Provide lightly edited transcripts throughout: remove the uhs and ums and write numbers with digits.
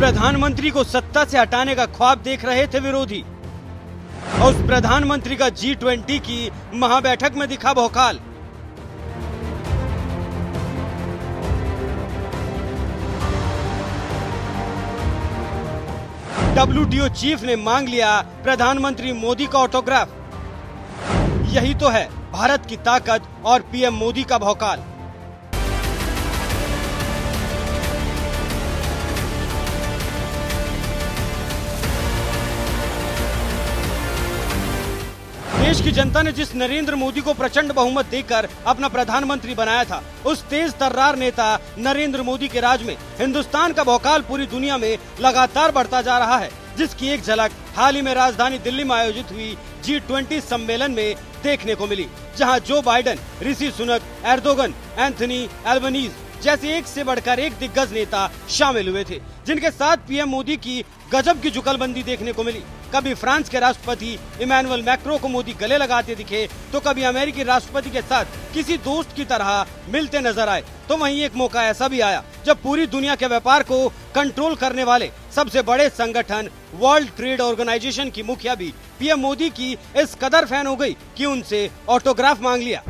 प्रधानमंत्री को सत्ता से हटाने का ख्वाब देख रहे थे विरोधी, और उस प्रधानमंत्री का G20 की महाबैठक में दिखा भौकाल। WTO चीफ ने मांग लिया प्रधानमंत्री मोदी का ऑटोग्राफ। यही तो है भारत की ताकत और पीएम मोदी का भौकाल। देश की जनता ने जिस नरेंद्र मोदी को प्रचंड बहुमत देकर अपना प्रधानमंत्री बनाया था, उस तेज तर्रार नेता नरेंद्र मोदी के राज में हिंदुस्तान का भौकाल पूरी दुनिया में लगातार बढ़ता जा रहा है, जिसकी एक झलक हाल ही में राजधानी दिल्ली में आयोजित हुई G20 सम्मेलन में देखने को मिली, जहां Joe Biden, Rishi Sunak, Erdogan, Anthony Albanese जैसे एक से बढ़कर एक दिग्गज नेता शामिल हुए थे, जिनके साथ पीएम मोदी की गजब की जुगलबंदी देखने को मिली। कभी फ्रांस के राष्ट्रपति इमैनुअल मैक्रों को मोदी गले लगाते दिखे, तो कभी अमेरिकी राष्ट्रपति के साथ किसी दोस्त की तरह मिलते नजर आए। तो वहीं एक मौका ऐसा भी आया जब पूरी दुनिया के व्यापार को कंट्रोल करने वाले सबसे बड़े संगठन वर्ल्ड ट्रेड ऑर्गेनाइजेशन की मुखिया भी पीएम मोदी की इस कदर फैन हो गई कि उनसे ऑटोग्राफ मांग लिया।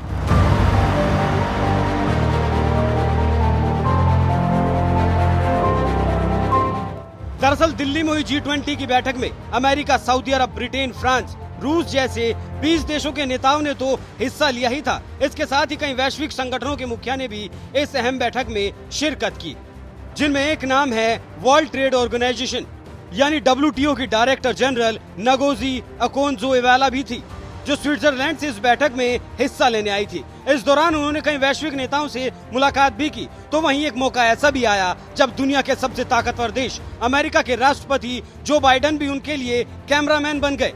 दरअसल दिल्ली में हुई G20 की बैठक में अमेरिका, सऊदी अरब, ब्रिटेन, फ्रांस, रूस जैसे 20 देशों के नेताओं ने तो हिस्सा लिया ही था। इसके साथ ही कई वैश्विक संगठनों के मुखिया ने भी इस अहम बैठक में शिरकत की, जिनमें एक नाम है वर्ल्ड ट्रेड ऑर्गेनाइजेशन यानी WTO की डायरेक्टर जनरल नगोजी ओकोंजो-इवेला भी थी, जो स्विट्जरलैंड से इस बैठक में हिस्सा लेने आई थी। इस दौरान उन्होंने कई वैश्विक नेताओं से मुलाकात भी की। तो वहीं एक मौका ऐसा भी आया जब दुनिया के सबसे ताकतवर देश अमेरिका के राष्ट्रपति जो बाइडेन भी उनके लिए कैमरामैन बन गए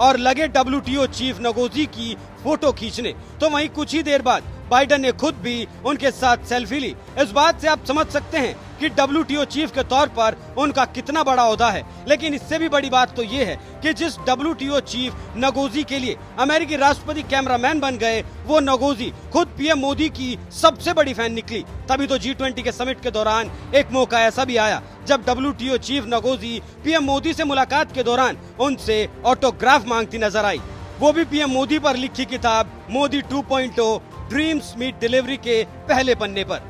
और लगे WTO चीफ नगोजी की फोटो खींचने। तो वहीं कुछ ही देर बाद बाइडेन ने खुद भी उनके साथ सेल्फी ली। इस बात से आप समझ सकते हैं कि WTO चीफ के तौर पर उनका कितना बड़ा ओहदा है। लेकिन इससे भी बड़ी बात तो ये है कि जिस WTO चीफ नगोजी के लिए अमेरिकी राष्ट्रपति कैमरामैन बन गए, वो नगोजी खुद पीएम मोदी की सबसे बड़ी फैन निकली। तभी तो G20 के समिट के दौरान एक मौका ऐसा भी आया जब WTO chief Ngozi PM Modi से मुलाकात के दौरान उनसे ऑटोग्राफ मांगती नजर आई, वो भी पीएम मोदी पर लिखी किताब मोदी 2.0 ड्रीम्स मीट डिलीवरी के पहले पन्ने पर।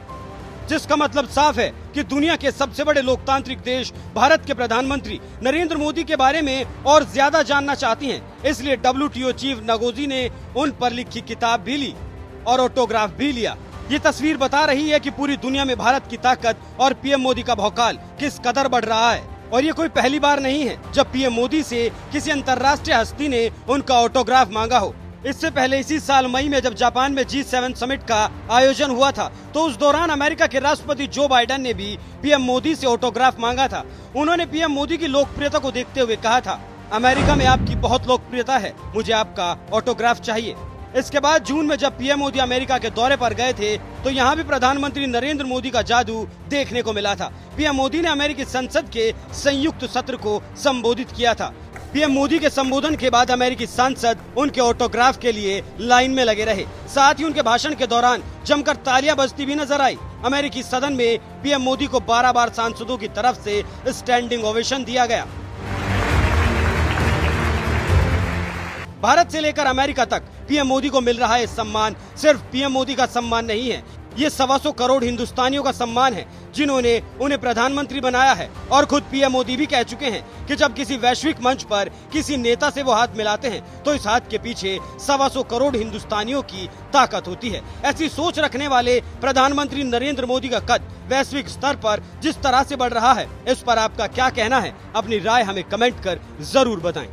जिसका मतलब साफ है कि दुनिया के सबसे बड़े लोकतांत्रिक देश भारत के प्रधानमंत्री नरेंद्र मोदी के बारे में और ज्यादा जानना चाहती हैं। इसलिए WTO चीफ नगोजी ने उन पर लिखी किताब भी ली और ऑटोग्राफ भी लिया। ये तस्वीर बता रही है कि पूरी दुनिया में भारत की ताकत और पीएम मोदी का भौकाल किस कदर बढ़ रहा है। और ये कोई पहली बार नहीं है जब पीएम मोदी से किसी अंतर्राष्ट्रीय हस्ती ने उनका ऑटोग्राफ मांगा हो। इससे पहले इसी साल मई में जब जापान में G7 समिट का आयोजन हुआ था, तो उस दौरान अमेरिका के राष्ट्रपति जो बाइडेन ने भी पीएम मोदी से ऑटोग्राफ मांगा था। उन्होंने पीएम मोदी की लोकप्रियता को देखते हुए कहा था, अमेरिका में आपकी बहुत लोकप्रियता है, मुझे आपका ऑटोग्राफ चाहिए। इसके बाद जून में जब पीएम मोदी अमेरिका के दौरे पर गए थे, तो यहाँ भी प्रधानमंत्री नरेंद्र मोदी का जादू देखने को मिला था। पीएम मोदी ने अमेरिकी संसद के संयुक्त सत्र को संबोधित किया था। पीएम मोदी के संबोधन के बाद अमेरिकी सांसद उनके ऑटोग्राफ के लिए लाइन में लगे रहे। साथ ही उनके भाषण के दौरान जमकर तालियां बजती भी नजर आई। अमेरिकी सदन में पीएम मोदी को 12 बार सांसदों की तरफ से स्टैंडिंग ओवेशन दिया गया। भारत से लेकर अमेरिका तक पीएम मोदी को मिल रहा है सम्मान सिर्फ पीएम मोदी का सम्मान नहीं है, ये 125 करोड़ हिंदुस्तानियों का सम्मान है, जिन्होंने उन्हें प्रधानमंत्री बनाया है। और खुद पीएम मोदी भी कह चुके हैं कि जब किसी वैश्विक मंच पर किसी नेता से वो हाथ मिलाते हैं, तो इस हाथ के पीछे 125 करोड़ हिंदुस्तानियों की ताकत होती है। ऐसी सोच रखने वाले प्रधानमंत्री नरेंद्र मोदी का कद वैश्विक स्तर पर जिस तरह से बढ़ रहा है, इस पर आपका क्या कहना है? अपनी राय हमें कमेंट कर जरूर बताएं।